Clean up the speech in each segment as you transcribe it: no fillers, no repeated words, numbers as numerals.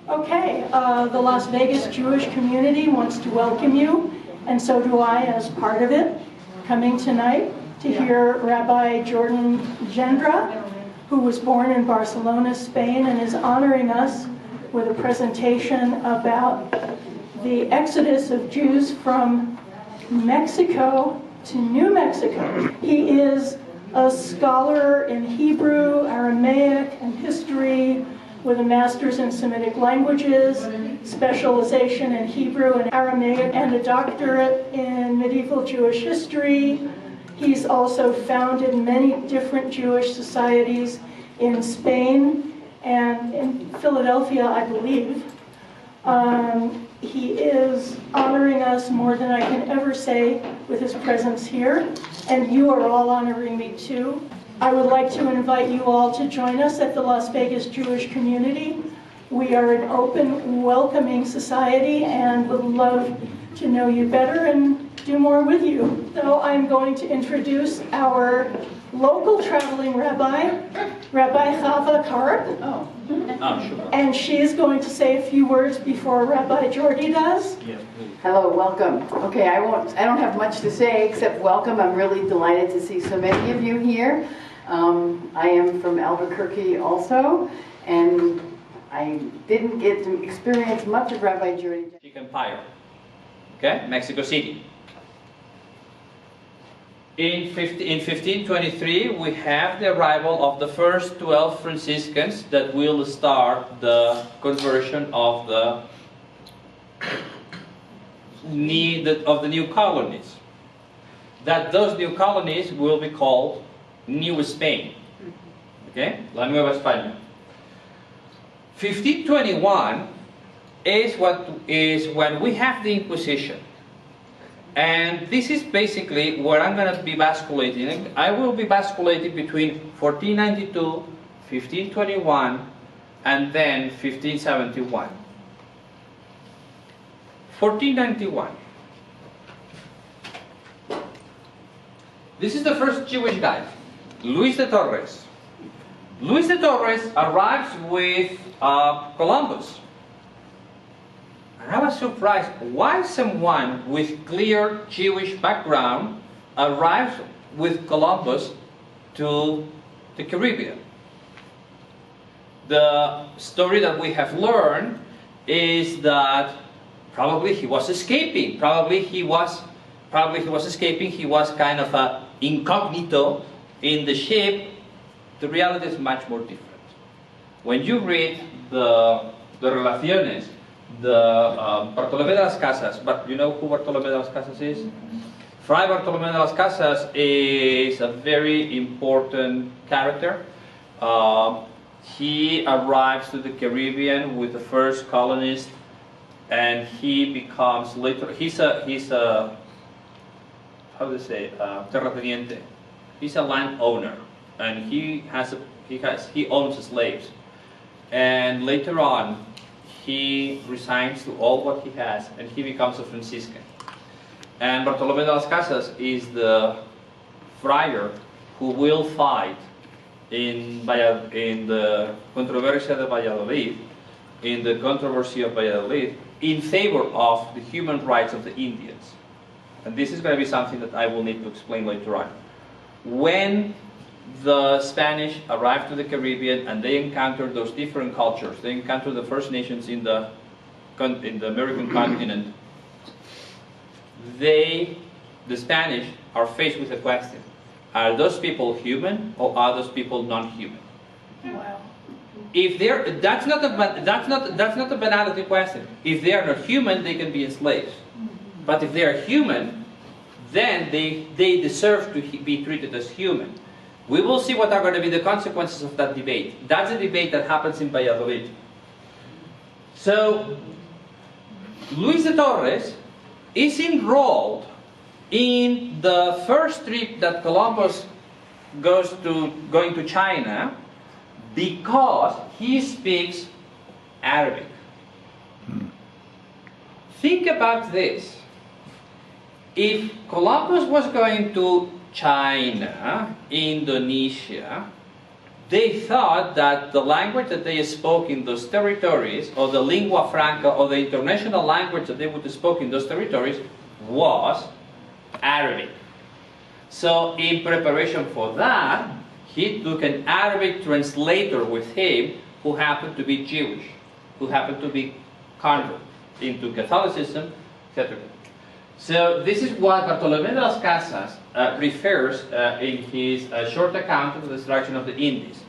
Okay, the Las Vegas Jewish community wants to welcome you, and so do I as part of it, coming tonight to hear Rabbi Jordi Gendra, who was born in Barcelona, Spain, and is honoring us with a presentation about the exodus of Jews from Mexico to New Mexico. He is a scholar in Hebrew, Aramaic, and history, with a master's in Semitic languages, specialization in Hebrew and Aramaic, and a doctorate in medieval Jewish history. He's also founded many different Jewish societies in Spain and in Philadelphia, I believe. He is honoring us more than I can ever say with his presence here, and you are all honoring me too. I would like to invite you all to join us at the Las Vegas Jewish community. We are an open, welcoming society and would love to know you better and do more with you. So I'm going to introduce our local traveling rabbi, Rabbi Chava Karp. Sure. And she is going to say a few words before Rabbi Jordi does. Yes, please. Hello, welcome. Okay, I don't have much to say except welcome. I'm really delighted to see so many of you here. I am from Albuquerque also, and I didn't get to experience much of Rabbi Jordi. Empire, okay, Mexico City. In 1523, we have the arrival of the first 12 Franciscans that will start the conversion of the new colonies. That those new colonies will be called New Spain, okay, La Nueva España. 1521 is when we have the Inquisition. And this is basically where I'm going to be basculating. I will be basculating between 1492, 1521, and then 1571. 1491. This is the first Jewish guy, Luis de Torres. Luis de Torres arrives with Columbus. And I was surprised why someone with clear Jewish background arrives with Columbus to the Caribbean. The story that we have learned is that probably he was escaping. Probably he was escaping. He was kind of a incognito in the ship. The reality is much more different. When you read the Relaciones, Bartolomé de las Casas, but you know who Bartolomé de las Casas is? Fray Bartolomé de las Casas is a very important character. He arrives to the Caribbean with the first colonists, and he becomes later. He's a how do you say, terrateniente. He's a landowner, and he owns slaves. And later on, he resigns to all what he has, and he becomes a Franciscan. And Bartolomé de las Casas is the friar who will fight in the Controversia de Valladolid, in the controversy of Valladolid, in favor of the human rights of the Indians. And this is going to be something that I will need to explain later on. When the Spanish arrived to the Caribbean and they encountered those different cultures, they encountered the First Nations in the American continent, the Spanish are faced with a question. Are those people human or are those people non-human? Wow. If that's not a banality question. If they are not human, they can be slaves. But if they are human, then they deserve to be treated as human. We will see what are going to be the consequences of that debate. That's a debate that happens in Valladolid. So, Luis de Torres is enrolled in the first trip that Columbus going to China because he speaks Arabic. Think about this. If Columbus was going to China, Indonesia, they thought that the language that they spoke in those territories, or the lingua franca, or the international language that they would speak in those territories, was Arabic. So in preparation for that, he took an Arabic translator with him who happened to be Jewish, who happened to be converted into Catholicism, etc. So this is what Bartolomé de las Casas refers in his short account of the destruction of the Indies.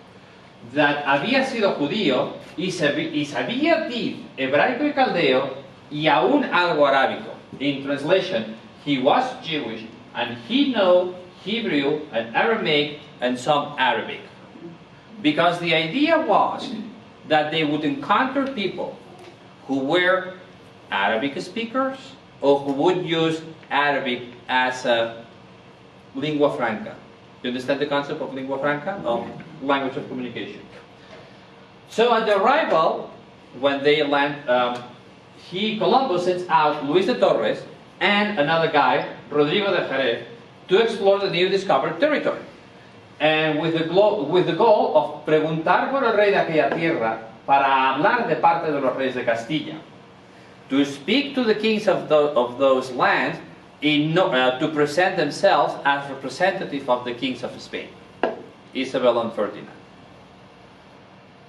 That había sido judío y sabía decir hebraico y caldeo y aún algo arábico. In translation, he was Jewish and he knew Hebrew and Aramaic and some Arabic. Because the idea was that they would encounter people who were Arabic speakers or who would use Arabic as a lingua franca. You understand the concept of lingua franca? Of language of communication. So at the arrival, when they land, Columbus sends out Luis de Torres and another guy, Rodrigo de Jerez, to explore the new discovered territory. And with the goal of preguntar por el rey de aquella tierra para hablar de parte de los reyes de Castilla. To speak to the kings of those lands to present themselves as representative of the kings of Spain, Isabel and Ferdinand.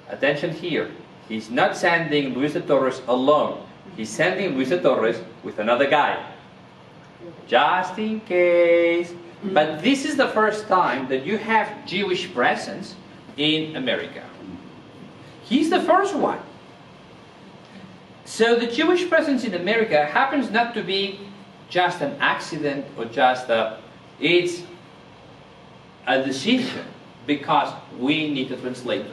Attention here, he's not sending Luis de Torres alone. He's sending Luis de Torres with another guy, just in case. But this is the first time that you have Jewish presence in America. He's the first one. So the Jewish presence in America happens not to be just an accident or just it's a decision because we need a translator.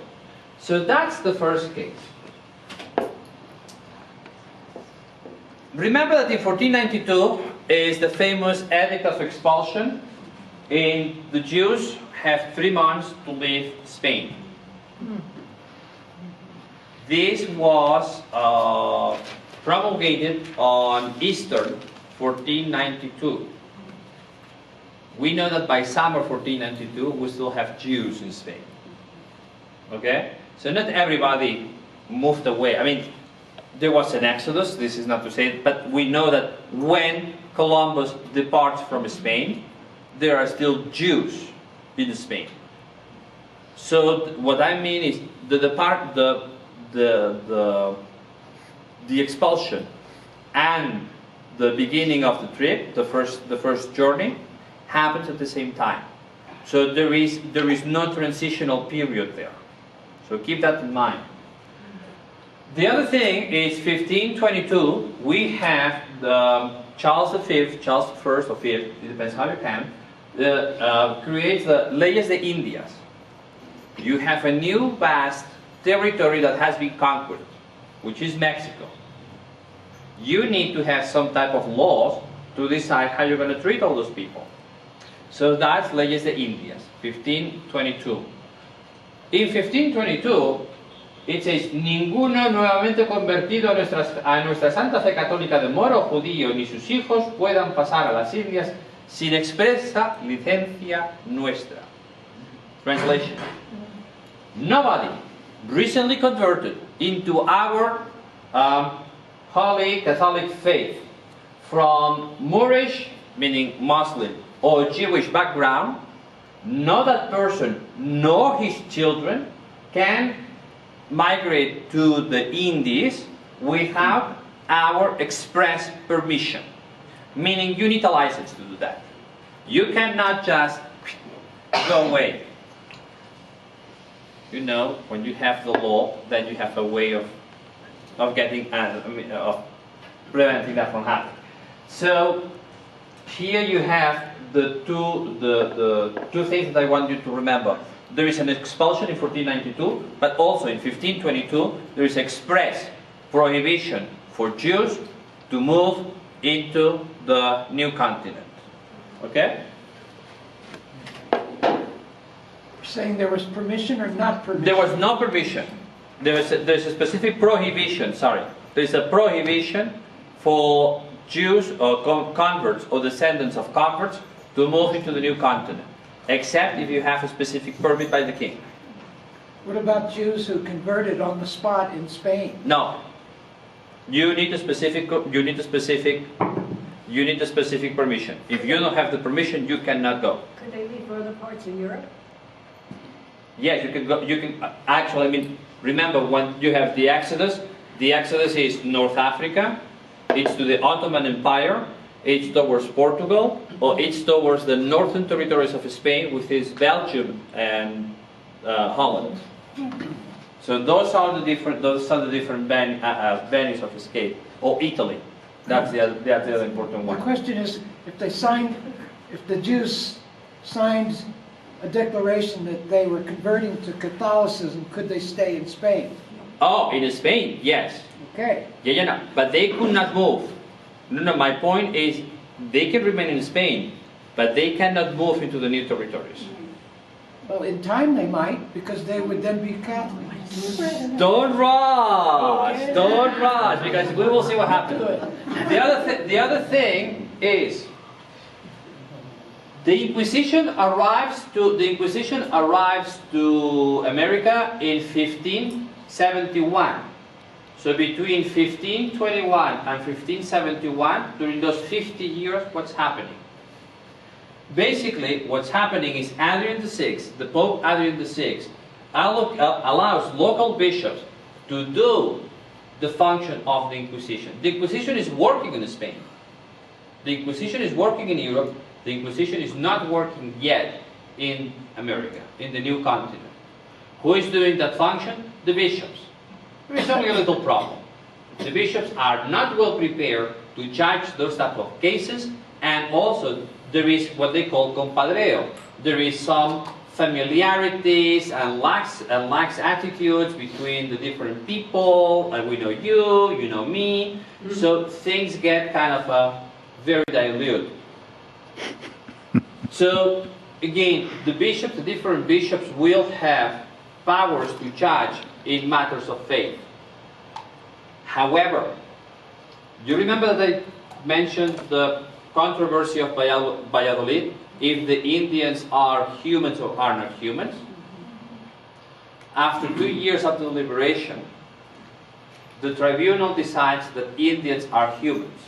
So that's the first case. Remember that in 1492 is the famous Edict of Expulsion. The Jews have 3 months to leave Spain. This was promulgated on Easter 1492. We know that by summer 1492 we still have Jews in Spain. Okay? So not everybody moved away. I mean, there was an exodus, this is not to say it, but we know that when Columbus departs from Spain, there are still Jews in Spain. So what I mean is the expulsion and the beginning of the trip, the first journey, happens at the same time. So there is no transitional period there. So keep that in mind. The other thing is 1522, we have Charles V, Charles I or V, it depends how you count, creates the Leyes de Indias. You have a new vast territory that has been conquered, which is Mexico. You need to have some type of laws to decide how you're going to treat all those people. So that's Leyes de Indias, 1522. In 1522, it says, ninguno nuevamente convertido a nuestra santa fe católica de moro o judío ni sus hijos puedan pasar a las Indias sin expresa licencia nuestra. Translation. Nobody recently converted into our holy Catholic faith from Moorish, meaning Muslim, or Jewish background, nor that person nor his children can migrate to the Indies without our express permission. Meaning you need a license to do that. You cannot just go away. You know, when you have the law, then you have a way of getting of preventing that from happening. So here you have the two things that I want you to remember. There is an expulsion in 1492, but also in 1522 there is express prohibition for Jews to move into the new continent. Okay? Saying there was permission or not permission? There was no permission. There's a specific prohibition, sorry. There's a prohibition for Jews or converts or descendants of converts to move into the new continent, except if you have a specific permit by the king. What about Jews who converted on the spot in Spain? No. You need a specific permission. If you don't have the permission, you cannot go. Could they leave for other parts of Europe? Yes, you can go. You can actually. I mean, remember when you have the Exodus. The Exodus is North Africa. It's to the Ottoman Empire. It's towards Portugal, or it's towards the northern territories of Spain, which is Belgium and Holland. So those are the different venues of escape. Or Italy. That's the other important The one. question is, if the Jews signed a declaration that they were converting to Catholicism, could they stay in Spain? Oh, in Spain, yes. Okay. Yeah, no. But they could not move. No, my point is they can remain in Spain, but they cannot move into the new territories. Well, in time they might, because they would then be Catholics. Don't rush! Don't rush, because we will see what happens. The other thing is, the Inquisition arrives to America in 1571. So between 1521 and 1571, during those 50 years, what's happening? Basically, what's happening is Adrian VI, the Pope Adrian VI, allows local bishops to do the function of the Inquisition. The Inquisition is working in Spain. The Inquisition is working in Europe. The Inquisition is not working yet in America, in the new continent. Who is doing that function? The bishops. There is only a little problem. The bishops are not well prepared to judge those type of cases, and also there is what they call compadreo. There is some familiarities and lax attitudes between the different people. We know you know me. So things get kind of very dilute. So again, the different bishops will have powers to judge in matters of faith. However, you remember that I mentioned the controversy of Valladolid, if the Indians are humans or are not humans? After 2 years of deliberation, the tribunal decides that Indians are humans.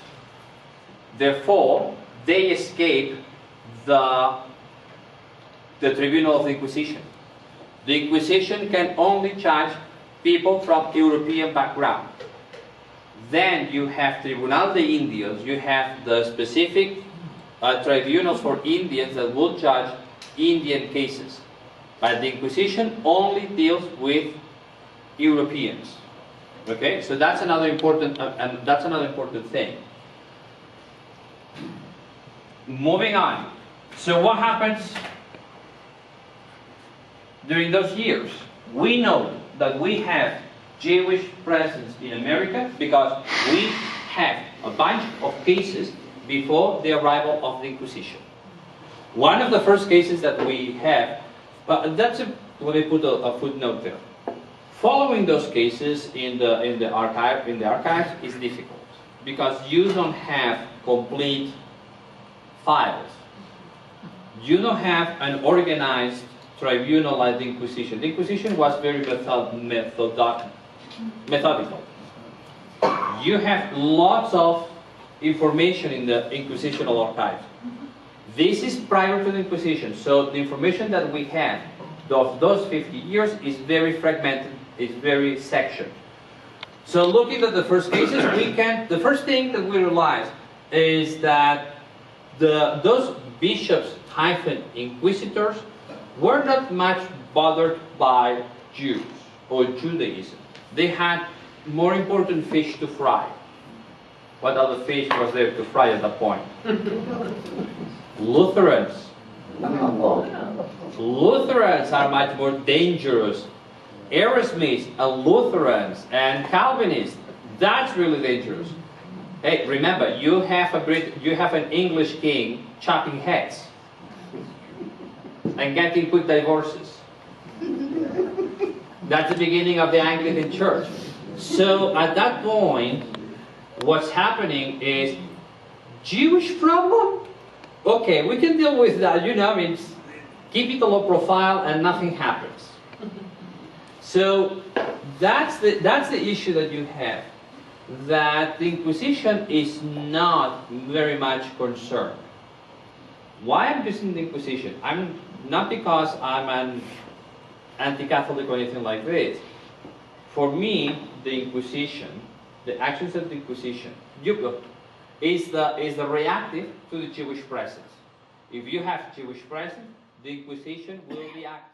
Therefore, they escape the tribunal of the Inquisition. The Inquisition can only judge people from European background. Then you have Tribunal de Indios, you have the specific tribunals for Indians that will judge Indian cases. But the Inquisition only deals with Europeans. Okay, so that's another important thing. Moving on. So what happens during those years? We know that we have Jewish presence in America because we have a bunch of cases before the arrival of the Inquisition. One of the first cases that we have, let me put a footnote there. Following those cases in the archives is difficult because you don't have complete files. You don't have an organized tribunal like the Inquisition. The Inquisition was very methodical. You have lots of information in the Inquisitional archive. This is prior to the Inquisition, so the information that we have of those 50 years is very fragmented, is very sectioned. So looking at the first cases, the first thing that we realize is that those bishops hyphen inquisitors were not much bothered by Jews or Judaism. They had more important fish to fry. What other fish was there to fry at that point? Lutherans. Lutherans are much more dangerous. Erasmists and Lutherans and Calvinists, that's really dangerous. Hey, remember, you have an English king chopping heads and getting quick divorces. That's the beginning of the Anglican Church. So at that point, what's happening is Jewish problem? Okay, we can deal with that, I mean, keep it a low profile and nothing happens. So that's the issue that you have, that the Inquisition is not very much concerned. Why I'm using the Inquisition? I'm not because I'm an anti-Catholic or anything like this. For me, the Inquisition, the actions of the Inquisition, is the reactive to the Jewish presence. If you have Jewish presence, the Inquisition will be active.